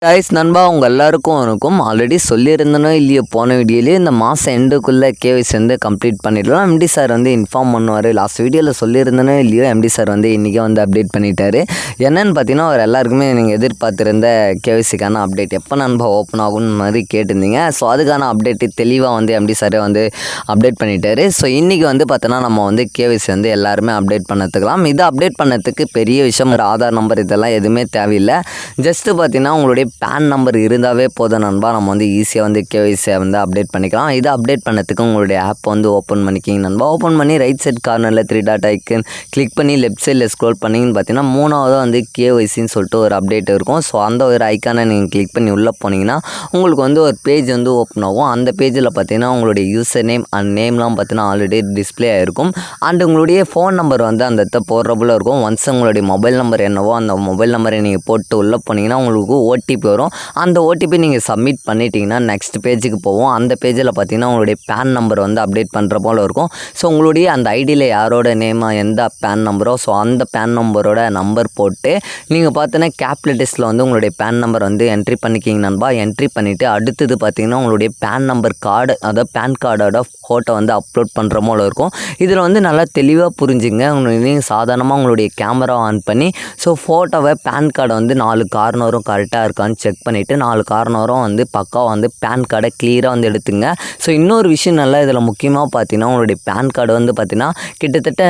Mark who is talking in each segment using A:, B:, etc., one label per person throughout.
A: Guys நண்பா உங்கள் எல்லாருக்கும் ஆல்ரெடி சொல்லியிருந்தனோ இல்லையோ போன வீடியோலேயே இந்த மாதம் எண்டுக்குள்ளே கேவிஸ் வந்து கம்ப்ளீட் பண்ணிடலாம். எம்டி சார் வந்து இன்ஃபார்ம் பண்ணுவார். லாஸ்ட் வீடியோவில் சொல்லியிருந்தனோ இல்லையோ எம்டி சார் வந்து இன்றைக்கி வந்து அப்டேட் பண்ணிட்டாரு. என்னென்னு பார்த்தீங்கன்னா அவர் எல்லாருக்குமே நீங்கள் எதிர்பார்த்துருந்த கேவிசிக்கான அப்டேட் எப்போ நண்பா ஓப்பன் ஆகும்னு மாதிரி கேட்டிருந்தீங்க. ஸோ அதுக்கான அப்டேட்டு தெளிவாக வந்து எம்டி சாரே வந்து அப்டேட் பண்ணிட்டாரு. ஸோ இன்றைக்கி வந்து பார்த்தோன்னா நம்ம வந்து கேவிசி வந்து எல்லாருமே அப்டேட் பண்ணத்துக்கலாம். இதை அப்டேட் பண்ணதுக்கு பெரிய விஷயம் ஒரு ஆதார் நம்பர் இதெல்லாம் எதுவுமே தேவையில்லை. ஜஸ்ட்டு பார்த்தீங்கன்னா உங்களுடைய பேன் நம்பர் இருந்தாவே போதும் நண்பா, நம்ம வந்து ஈஸியாக வந்து கேவிசியை வந்து அப்டேட் பண்ணிக்கலாம். இதை அப்டேட் பண்ணதுக்கு உங்களுடைய ஆப் வந்து ஓப்பன் பண்ணிக்கிங்க நண்பா. ஓப்பன் பண்ணி ரைட் சைட் கார்னரில் 3 டாட் ஐக்கன் கிளிக் பண்ணி லெஃப்ட் சைடில் ஸ்க்ரோல் பண்ணிங்கன்னு பார்த்தீங்கன்னா மூணாவதாக வந்து கேஒய்சின்னு சொல்லிட்டு ஒரு அப்டேட் இருக்கும். ஸோ அந்த ஒரு ஐக்கானை நீங்கள் கிளிக் பண்ணி உள்ளே போனீங்கன்னா உங்களுக்கு வந்து ஒரு பேஜ் வந்து ஓப்பன் ஆகும். அந்த பேஜில் பார்த்தீங்கன்னா உங்களுடைய யூசர் நேம் அண்ட் நேம்லாம் பார்த்தீங்கன்னா ஆல்ரெடி டிஸ்பிளே ஆகிருக்கும். அண்ட் உங்களுடைய ஃபோன் நம்பர் வந்து அந்த இடத்த போடுறப்பல இருக்கும். ஒன்ஸ் உங்களுடைய மொபைல் நம்பர் என்னவோ அந்த மொபைல் நம்பரை நீங்கள் போட்டு உள்ளே போனீங்கன்னா உங்களுக்கு ஓடிபி வரும். அந்த ஓடிபி நீங்கள் சப்மிட் பண்ணிட்டீங்கன்னா நெக்ஸ்ட் பேஜுக்கு போவோம். அந்த பேஜில் பார்த்தீங்கன்னா உங்களுடைய பேன் நம்பர் வந்து அப்டேட் பண்ணுற போல் இருக்கும். ஸோ உங்களுடைய அந்த ஐடியில் யாரோட நேமா எந்த பேன் நம்பரோ ஸோ அந்த பேன் நம்பரோட நம்பர் போட்டு நீங்கள் பார்த்தீங்கன்னா கேப்லெட்டிஸில் வந்து உங்களுடைய பேன் நம்பர் வந்து என்ட்ரி பண்ணிக்கிங்க நண்பா. என்ட்ரி பண்ணிவிட்டு அடுத்தது பார்த்தீங்கன்னா உங்களுடைய பேன் நம்பர் கார்டு அதாவது பேன் கார்டோட ஃபோட்டோ வந்து அப்லோட் பண்ணுற போல் இருக்கும். இதில் வந்து நல்லா தெளிவாக புரிஞ்சுங்க. நீங்கள் சாதாரணமாக உங்களுடைய கேமரா ஆன் பண்ணி ஸோ ஃபோட்டோவை பேன் கார்டை வந்து 4 கார்னரும் கரெக்டாக இருக்கான்னு செக் பண்ணிவிட்டு 4 கார்னரும் வந்து பக்காவாக வந்து பேன் கார்டை கிளியராக வந்து எடுத்துங்க. ஸோ இன்னொரு விஷயம் நல்லா இதில் முக்கியமாக பார்த்தீங்கன்னா உங்களுடைய பேன் கார்டு வந்து பார்த்தீங்கன்னா கிட்டத்தட்ட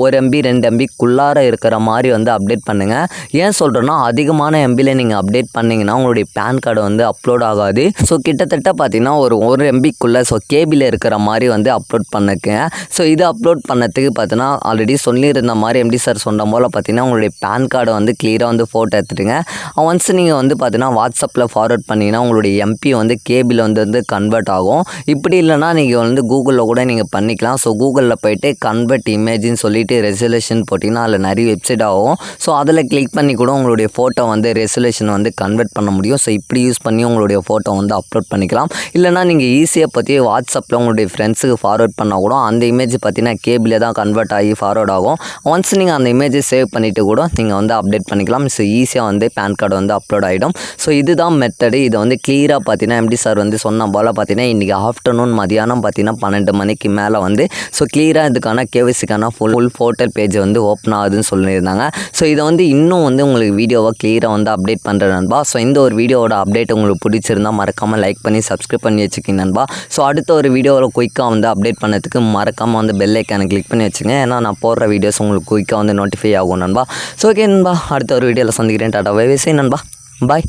A: 1 MB 2 MBக்குள்ளார இருக்கிற மாதிரி வந்து அப்டேட் பண்ணுங்கள். ஏன் சொல்கிறேன்னா அதிகமான MBயில் நீங்கள் அப்டேட் பண்ணிங்கன்னா உங்களுடைய பேன் கார்டு வந்து அப்லோட் ஆகாது. ஸோ கிட்டத்தட்ட பார்த்தீங்கன்னா ஒரு 1 MBக்குள்ளே ஸோ கேபியில் இருக்கிற மாதிரி வந்து அப்லோட் பண்ணுங்க. ஸோ இது அப்லோட் பண்ணதுக்கு பார்த்தீங்கன்னா ஆல்ரெடி சொல்லியிருந்த மாதிரி எம்டி சார் சொன்ன போல் பார்த்தீங்கன்னா உங்களுடைய பேன் கார்டை வந்து கிளியராக வந்து ஃபோட்டோ எடுத்துடுங்க. ஒன்ஸ் நீங்கள் வந்து பார்த்தீங்கன்னா வாட்ஸ்அப்பில் ஃபார்வர்ட் பண்ணிங்கன்னா உங்களுடைய எம்பி வந்து கேபிள் வந்து கன்வெர்ட் ஆகும். இப்படி இல்லைனா நீங்கள் வந்து கூகுளில் கூட நீங்கள் பண்ணிக்கலாம். ஸோ கூகுளில் போய்ட்டு கன்வெர்ட் இமேஜின்னு சொல்லிட்டு ரெசல்யூஷன் போட்டிங்கன்னா அதில் நிறைய வெப்சைட் ஆகும். ஸோ அதில் கிளிக் பண்ணி கூட உங்களுடைய ஃபோட்டோ வந்து ரெசல்யூஷன் வந்து கன்வெர்ட் பண்ண முடியும். ஸோ இப்படி யூஸ் பண்ணி உங்களுடைய ஃபோட்டோ வந்து அப்லோட் பண்ணிக்கலாம். இல்லைனா நீங்கள் ஈஸியாக பற்றி வாட்ஸ்அப்பில் உங்களுடைய ஃப்ரெண்ட்ஸுக்கு ஃபார்வர்ட் பண்ணால் கூட அந்த இமேஜ் பார்த்தீங்கன்னா கேபிளே தான் கன்வெர்ட் ஆகி ஃபார்வர்ட் ஆகும். ஒன்ஸ் நீங்கள் அந்த இமேஜை சேவ் பண்ணிவிட்டு கூட நீங்கள் வந்து அப்டேட் பண்ணிக்கலாம். ஸோ ஈஸியாக வந்து பேன் கார்டு வந்து அப்லோட் ஆகிடும். ஸோ இதுதான் மெத்தடு. இதை வந்து கிளியராக பார்த்தீங்கன்னா எம்டி சார் வந்து சொன்ன போல் பார்த்தீங்கன்னா இன்றைக்கி ஆஃப்டர்நூன் மதியானம் பார்த்தீங்கன்னா 12 மணிக்கு மேலே வந்து ஸோ கிளியராக இதுக்கான கேவிசிக்கான ஃபுல் போர்ட்டல் பேஜ் வந்து ஓப்பன் ஆகுதுன்னு சொல்லியிருந்தாங்க. ஸோ இதை வந்து இன்னும் வந்து உங்களுக்கு வீடியோவை கிளியராக வந்து அப்டேட் பண்ணுறேன் நண்பா. ஸோ இந்த ஒரு வீடியோவோட அப்டேட் உங்களுக்கு பிடிச்சிருந்தால் மறக்காமல் லைக் பண்ணி சப்ஸ்கிரைப் பண்ணி வச்சுக்கிங்க நண்பா. ஸோ அடுத்த ஒரு வீடியோவில் குயிக்காக வந்து அப்டேட் பண்ணதுக்கு மறக்காமல் வந்து பெல் ஐக்கானை கிளிக் பண்ணி வச்சுங்க. ஏன்னா நான் போடுற வீடியோஸ் உங்களுக்கு குயிக்காக வந்து நோட்டிஃபை ஆகும் நண்பா. ஸோ ஓகே நண்பா, அடுத்த ஒரு வீடியோவில் சந்திக்கிறேன். டாடா பை பை நண்பா, பாய்.